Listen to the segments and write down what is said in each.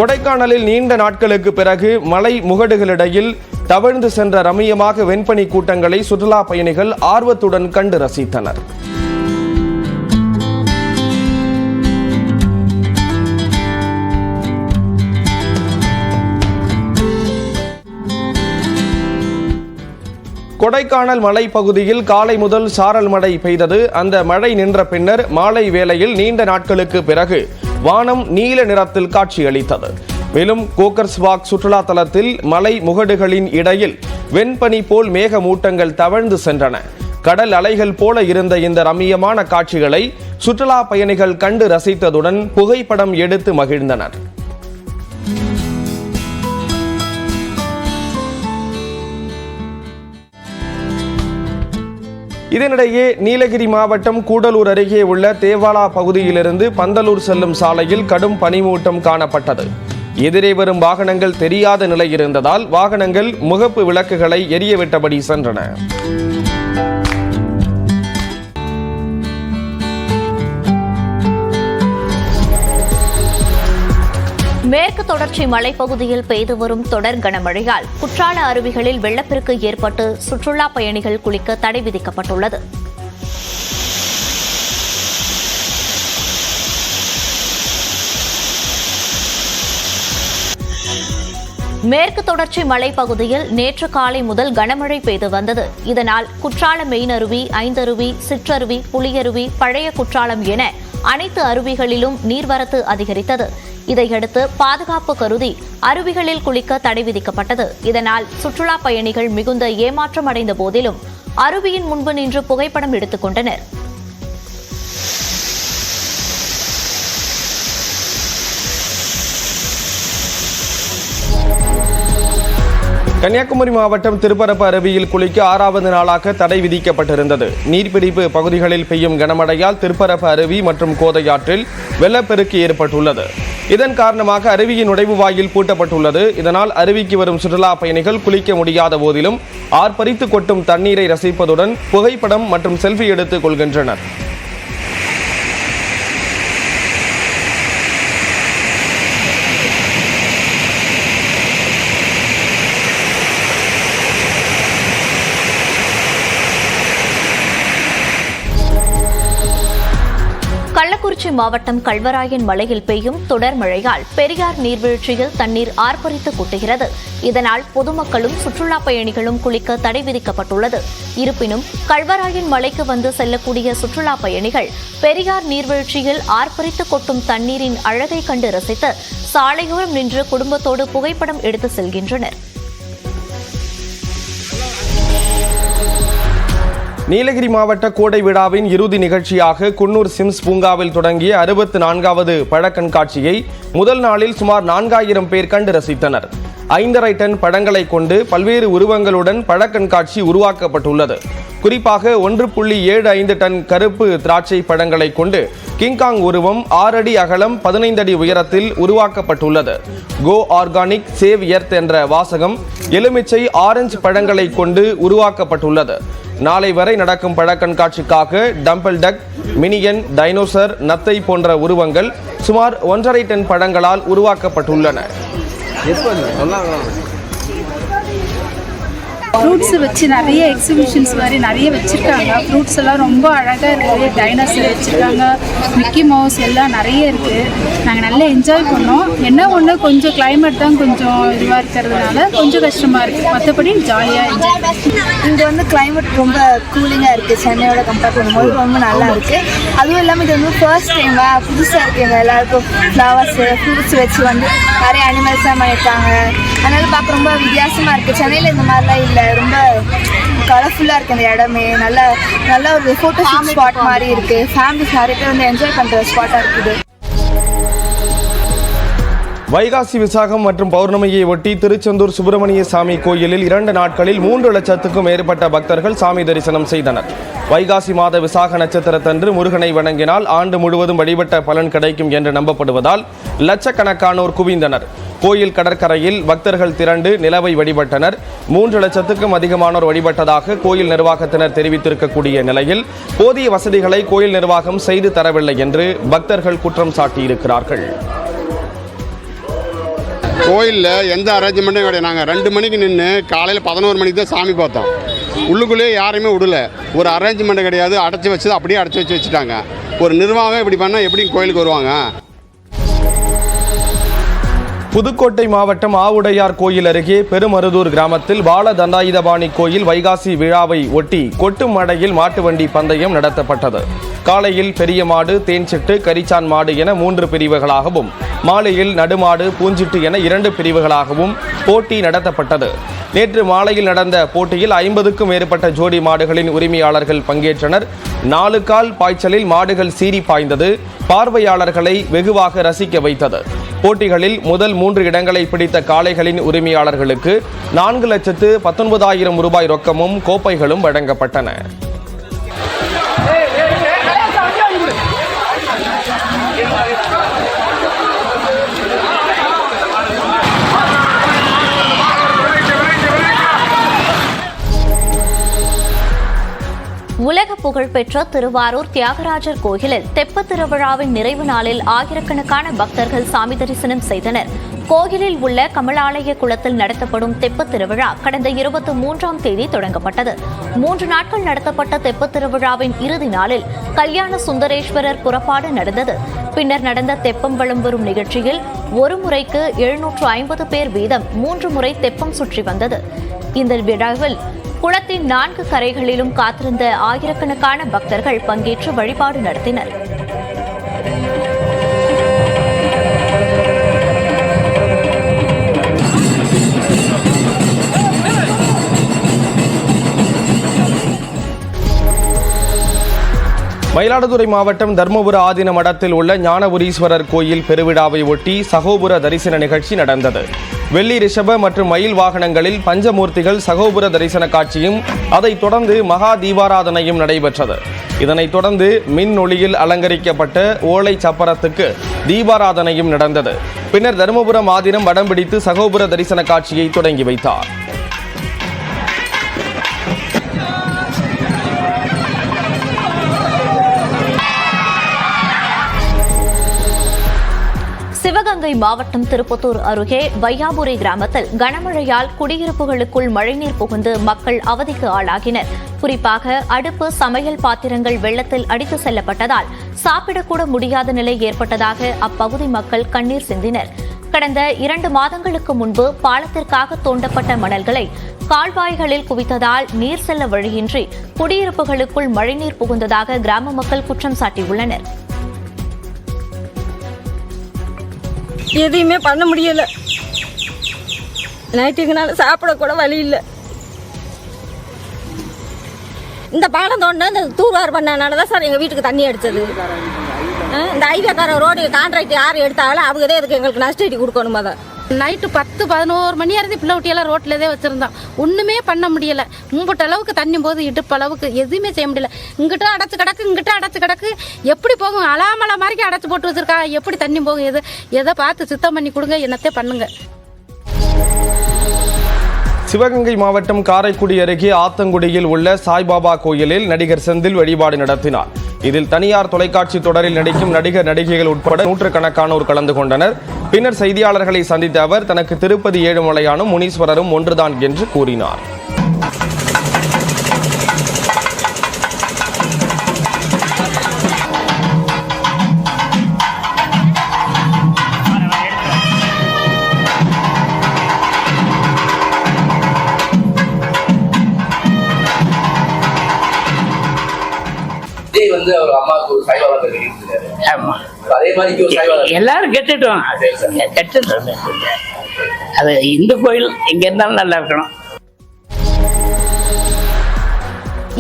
கொடைக்கானலில் நீண்ட நாட்களுக்கு பிறகு மலை முகடுகளிடையில் தவழ்ந்து சென்ற ரம்மியமாக வெண்பனி கூட்டங்களை சுற்றுலா பயணிகள் ஆர்வத்துடன் கண்டு ரசித்தனர். கொடைக்கானல் மலை பகுதியில் காலை முதல் சாரல் மழை பெய்தது. அந்த மழை நின்ற பின்னர் மாலை வேளையில் நீண்ட நாட்களுக்கு பிறகு வானம் நீல நிறத்தில் காட்சியளித்தது. மேலும் கோக்கர்ஸ்வாக் சுற்றுலா தலத்தில் மலை முகடுகளின் இடையில் வெண்பனி போல் மேகமூட்டங்கள் தவழ்ந்து சென்றன. கடல் அலைகள் போல இருந்த இந்த ரம்மியமான காட்சிகளை சுற்றுலா பயணிகள் கண்டு ரசித்ததுடன் புகைப்படம் எடுத்து மகிழ்ந்தனர். இதனிடையே நீலகிரி மாவட்டம் கூடலூர் அருகே உள்ள தேவாலா பகுதியிலிருந்து பந்தலூர் செல்லும் சாலையில் கடும் பனிமூட்டம் காணப்பட்டது. எதிரே வரும் வாகனங்கள் தெரியாத நிலை இருந்ததால் வாகனங்கள் முகப்பு விளக்குகளை எரியவிட்டபடி சென்றன. மேற்கு தொடர்ச்சி மலைப்பகுதியில் பெய்து வரும் தொடர் கனமழையால் குற்றால அருவிகளில் வெள்ளப்பெருக்கு ஏற்பட்டு சுற்றுலா பயணிகள் குளிக்க தடை விதிக்கப்பட்டுள்ளது. மேற்கு தொடர்ச்சி மலைப்பகுதியில் நேற்று காலை முதல் கனமழை பெய்து வந்தது. இதனால் குற்றால மெயின் அருவி, ஐந்தருவி, சிற்றருவி, புலியருவி, பழைய குற்றாலம் என அனைத்து அருவிகளிலும் நீர்வரத்து அதிகரித்தது. இதையடுத்து பாதுகாப்பு கருதி அருவிகளில் குளிக்க தடை விதிக்கப்பட்டது. இதனால் சுற்றுலா பயணிகள் மிகுந்த ஏமாற்றம் அடைந்த போதிலும் அருவியின் முன்பு நின்று புகைப்படம் எடுத்துக் கொண்டனர். கன்னியாகுமரி மாவட்டம் திருப்பரப்பு அருவியில் குளிக்க 6வது நாளாக தடை விதிக்கப்பட்டிருந்தது. நீர்பிடிப்பு பகுதிகளில் பெய்யும் கனமழையால் திருப்பரப்பு அருவி மற்றும் கோதையாற்றில் வெள்ளப்பெருக்கு ஏற்பட்டுள்ளது. இதன் காரணமாக அருவியின் நுழைவு வாயில் பூட்டப்பட்டுள்ளது. இதனால் அருவிக்கு வரும் சுற்றுலா பயணிகள் குளிக்க முடியாத போதிலும் ஆர்ப்பரித்து கொட்டும் தண்ணீரை ரசிப்பதுடன் புகைப்படம் மற்றும் செல்ஃபி எடுத்துக் கொள்கின்றனர். கள்ளக்குறிச்சி மாவட்டம் கல்வராயன் மலையில் பெய்யும் தொடர் மழையால் பெரியார் நீர்வீழ்ச்சியில் தண்ணீர் ஆர்ப்பரித்து கொட்டுகிறது. இதனால் பொதுமக்களும் சுற்றுலா பயணிகளும் குளிக்க தடை விதிக்கப்பட்டுள்ளது. இருப்பினும் கல்வராயன் மலைக்கு வந்து செல்லக்கூடிய சுற்றுலா பயணிகள் பெரியார் நீர்வீழ்ச்சியில் ஆர்ப்பரித்து கொட்டும் தண்ணீரின் அழகை கண்டு ரசித்து சாலையோரம் நின்று குடும்பத்தோடு புகைப்படம் எடுத்து செல்கின்றனர். நீலகிரி மாவட்ட கோடை விழாவின் இறுதி நிகழ்ச்சியாக குன்னூர் சிம்ஸ் பூங்காவில் தொடங்கிய 64வது பழ கண்காட்சியை முதல் நாளில் சுமார் 4000 பேர் கண்டு ரசித்தனர். 5.5 டன் பழங்களை கொண்டு பல்வேறு உருவங்களுடன் பழ கண்காட்சி உருவாக்கப்பட்டுள்ளது. குறிப்பாக 1.75 டன் கருப்பு திராட்சை பழங்களை கொண்டு கிங்காங் உருவம் 6 அடி அகலம் 15 அடி உயரத்தில் உருவாக்கப்பட்டுள்ளது. கோ ஆர்கானிக் சேவ் எர்த் என்ற வாசகம் எலுமிச்சை, ஆரஞ்சு பழங்களை கொண்டு உருவாக்கப்பட்டுள்ளது. நாளை வரை நடக்கும் பழ கண்காட்சிக்காக டம்பிள் டக், மினியன், டைனோசர், நத்தை போன்ற உருவங்கள் சுமார் 1.5 டன் பழங்களால் உருவாக்கப்பட்டுள்ளன. ஃப்ரூட்ஸ் வச்சு நிறைய எக்ஸிபிஷன்ஸ் மாதிரி நிறைய வச்சுருக்காங்க. ஃப்ரூட்ஸ் எல்லாம் ரொம்ப அழகாக இருக்குது. டைனோசர் வச்சுருக்காங்க, மிக்கி மவுஸ் எல்லாம் நிறைய இருக்குது. நாங்கள் நல்லா என்ஜாய் பண்ணோம். என்ன ஒன்று கொஞ்சம் கிளைமேட் தான் கொஞ்சம் இதுவாக இருக்கிறதுனால கொஞ்சம் கஷ்டமாக இருக்குது. மற்றபடி ஜாலியாக என்ஜாய் பண்ணோம். இங்கே வந்து கிளைமேட் ரொம்ப கூலிங்காக இருக்குது. சென்னையோட கம்பேர் பண்ணும்போது ரொம்ப நல்லா இருக்குது. அதுவும் இல்லாமல் இது வந்து ஃபர்ஸ்ட் டைம் புதுசாக இருக்குங்க. எல்லாருக்கும் ஃப்ளவர்ஸு, ஃப்ரூட்ஸ் வச்சு வந்து நிறைய அனிமல்ஸாக பண்ணியிருக்காங்க. அதனால் பார்க்க ரொம்ப வித்தியாசமாக இருக்குது. சென்னையில் இந்த மாதிரிலாம் இல்லை. ரொம்ப கலர்ஃபுல்லாக இருக்குது இந்த இடமே. நல்ல ஒரு ஃபோட்டோ ஸ்பாட் மாதிரி இருக்குது. ஃபேமிலிஸ் நிறைய பேர் வந்து என்ஜாய் பண்ணுற ஸ்பாட்டாக இருக்குது. வைகாசி விசாகம் மற்றும் பௌர்ணமியை ஒட்டி திருச்செந்தூர் சுப்பிரமணிய சாமி கோயிலில் 2 நாட்களில் 3 லட்சத்துக்கும் மேற்பட்ட பக்தர்கள் சாமி தரிசனம் செய்தனர். வைகாசி மாத விசாக நட்சத்திரத்தன்று முருகனை வணங்கினால் ஆண்டு முழுவதும் வழிபட்ட பலன் கிடைக்கும் என்று நம்பப்படுவதால் லட்சக்கணக்கானோர் குவிந்தனர். கோயில் கடற்கரையில் பக்தர்கள் திரண்டு நிலவை வழிபட்டனர். 3 லட்சத்துக்கும் அதிகமானோர் வழிபட்டதாக கோயில் நிர்வாகத்தினர் தெரிவித்திருக்கக்கூடிய நிலையில் போதிய வசதிகளை கோயில் நிர்வாகம் செய்து தரவில்லை என்று பக்தர்கள் குற்றம் சாட்டியிருக்கிறார்கள். கோயிலில் எந்த அரேஞ்ச்மெண்ட்டும் கிடையாது. நாங்கள் 2 மணிக்கு நின்று காலையில் 11 மணிக்கு தான் சாமி பார்த்தோம். உள்ளுக்குள்ளேயே யாரையுமே விடல. ஒரு அரேஞ்ச்மெண்ட் கிடையாது. அடைச்சி வச்சது அப்படியே அடைச்சி வச்சுட்டாங்க. ஒரு நிர்வாகம் இப்படி பண்ணால் எப்படி கோயிலுக்கு வருவாங்க? புதுக்கோட்டை மாவட்டம் ஆவுடையார் கோயில் அருகே பெருமருதூர் கிராமத்தில் பால தண்டாயுதபாணி கோயில் வைகாசி விழாவை ஒட்டி கொட்டும் மடையில் மாட்டு வண்டி பந்தயம் நடத்தப்பட்டது. காலையில் பெரிய மாடு, தேன்சிட்டு, கரிச்சான் மாடு என 3 பிரிவுகளாகவும், மாலையில் நடுமாடு, பூஞ்சிட்டு என 2 பிரிவுகளாகவும் போட்டி நடத்தப்பட்டது. நேற்று மாலையில் நடந்த போட்டியில் 50க்கும் மேற்பட்ட ஜோடி மாடுகளின் உரிமையாளர்கள் பங்கேற்றனர். 4 கால் பாய்ச்சலில் மாடுகள் சீறி பாய்ந்தது பார்வையாளர்களை வெகுவாக ரசிக்க வைத்தது. போட்டிகளில் முதல் 3 இடங்களை பிடித்த காளைகளின் உரிமையாளர்களுக்கு 4,19,000 ரூபாய் ரொக்கமும் கோப்பைகளும் வழங்கப்பட்டன. உலக புகழ்பெற்ற திருவாரூர் தியாகராஜர் கோயிலில் தெப்பத் திருவிழாவின் நிறைவு நாளில் ஆயிரக்கணக்கான பக்தர்கள் சாமி தரிசனம் செய்தனர். கோயிலில் உள்ள கமலாலய குளத்தில் நடத்தப்படும் தெப்பத் திருவிழா கடந்த 23ஆம் தேதி தொடங்கப்பட்டது. 3 நாட்கள் நடத்தப்பட்ட தெப்பத் திருவிழாவின் இறுதி நாளில் கல்யாண சுந்தரேஸ்வரர் புறப்பாடு நடந்தது. பின்னர் நடந்த தெப்பம் வலம் வரும் நிகழ்ச்சியில் ஒரு முறைக்கு 750 பேர் வீதம் 3 முறை தெப்பம் சுற்றி வந்தது. இந்த விழாவில் குளத்தின் 4 கரைகளிலும் காத்திருந்த ஆயிரக்கணக்கான பக்தர்கள் பங்கேற்று வழிபாடு நடத்தினர். மயிலாடுதுறை மாவட்டம் தர்மபுர ஆதீன மடத்தில் உள்ள ஞானபுரீஸ்வரர் கோயில் பெருவிழாவை ஒட்டி சகோபுர தரிசன நிகழ்ச்சி நடந்தது. வெள்ளி, ரிஷப மற்றும் மயில் வாகனங்களில் பஞ்சமூர்த்திகள் சகோபுர தரிசன காட்சியும் அதைத் தொடர்ந்து மகா தீபாராதனையும் நடைபெற்றது. இதனைத் தொடர்ந்து மின் ஒளியில் அலங்கரிக்கப்பட்ட ஓலை சப்பரத்துக்கு தீபாராதனையும் நடந்தது. பின்னர் தர்மபுரம் ஆதீனம் வடம் பிடித்து சகோபுர தரிசன காட்சியை தொடங்கி வைத்தார். சிவகங்கை மாவட்டம் திருப்பத்தூர் அருகே வையாபுரி கிராமத்தில் கனமழையால் குடியிருப்புகளுக்குள் மழைநீர் புகுந்து மக்கள் அவதிக்கு ஆளாகினர். குறிப்பாக அடுப்பு, சமையல் பாத்திரங்கள் வெள்ளத்தில் அடித்து செல்லப்பட்டதால் சாப்பிடக்கூட முடியாத நிலை ஏற்பட்டதாக அப்பகுதி மக்கள் கண்ணீர் சிந்தினர். கடந்த 2 மாதங்களுக்கு முன்பு பாலத்திற்காக தோண்டப்பட்ட மணல்களை கால்வாய்களில் குவித்ததால் நீர் செல்ல வழியின்றி குடியிருப்புகளுக்குள் மழைநீர் புகுந்ததாக கிராம மக்கள் குற்றம் சாட்டியுள்ளனர். எதையுமே பண்ண முடியல. நைட்டுக்குனால சாப்பிடக்கூட வழி இல்லை. இந்த பாலம் தோண்டினா இந்த தூர்வார் பண்ணனால தான் சார் எங்கள் வீட்டுக்கு தண்ணி அடித்தது. இந்த ஐவேக்கார ரோடு கான்ட்ராக்ட் யார் எடுத்தாலும் அவங்க தான் இதுக்கு எங்களுக்கு நஷ்டீடு கொடுக்கணும். அதை நைட்டு 10-11 மணி இருந்து பிள்ளை ஊட்டியெல்லாம் ரோட்டில் தான் வச்சுருந்தோம். ஒன்றுமே பண்ண முடியலை. மும்பிட்ட அளவுக்கு தண்ணி போது இடுப்பு அளவுக்கு எதுவுமே செய்ய முடியல. இங்கிட்ட அடைச்சி கிடக்கு, இங்கிட்ட அடைச்சி கிடக்கு. எப்படி போகும்? அலாமலை மாதிரி அடைச்சி போட்டு வச்சுருக்கா. எப்படி தண்ணி போகும்? எதை பார்த்து சுத்தம் பண்ணி கொடுங்க, என்னத்தை பண்ணுங்க. சிவகங்கை மாவட்டம் காரைக்குடி அருகே ஆத்தங்குடியில் உள்ள சாய்பாபா கோயிலில் நடிகர் செந்தில் வழிபாடு நடத்தினார். இதில் தனியார் தொலைக்காட்சி தொடரில் நடிக்கும் நடிகர், நடிகைகள் உட்பட 100கணக்கானோர் கலந்து கொண்டனர். பின்னர் செய்தியாளர்களை சந்தித்த அவர் தனக்கு திருப்பதி, ஏழுமலையானும் முனீஸ்வரரும் ஒன்றுதான் என்று கூறினார். வந்து அவர் அம்மாவுக்கு ஒரு சாய்பாபா கட்டிருக்காரு. ஆமா, அதே மாதிரி ஒரு சாய்பாபா எல்லாரும் கெட்டுட்டோம். அது இந்து கோயில் எங்க இருந்தாலும் நல்லா இருக்கணும்.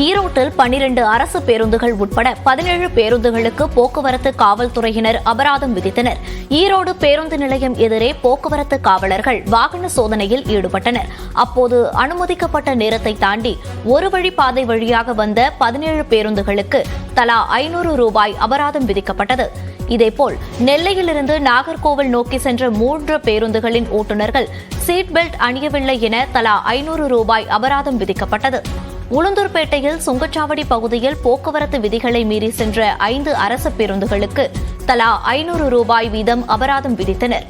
ஈரோட்டில் 12 அரசு பேருந்துகள் உட்பட 17 பேருந்துகளுக்கு போக்குவரத்து காவல்துறையினர் அபராதம் விதித்தனர். ஈரோடு பேருந்து நிலையம் எதிரே போக்குவரத்து காவலர்கள் வாகன சோதனையில் ஈடுபட்டனர். அப்போது அனுமதிக்கப்பட்ட நேரத்தை தாண்டி ஒரு வழி பாதை வழியாக வந்த 17 பேருந்துகளுக்கு தலா 500 ரூபாய் அபராதம் விதிக்கப்பட்டது. இதேபோல் நெல்லையிலிருந்து நாகர்கோவில் நோக்கி சென்ற 3 பேருந்துகளின் ஓட்டுநர்கள் சீட் பெல்ட் அணியவில்லை என தலா 500 ரூபாய் அபராதம் விதிக்கப்பட்டது. உளுந்தூர்பேட்டையில் சுங்கச்சாவடி பகுதியில் போக்குவரத்து விதிகளை மீறி சென்ற 5 அரசு பேருந்துகளுக்கு தலா 500 ரூபாய் வீதம் அபராதம் விதித்தனர்.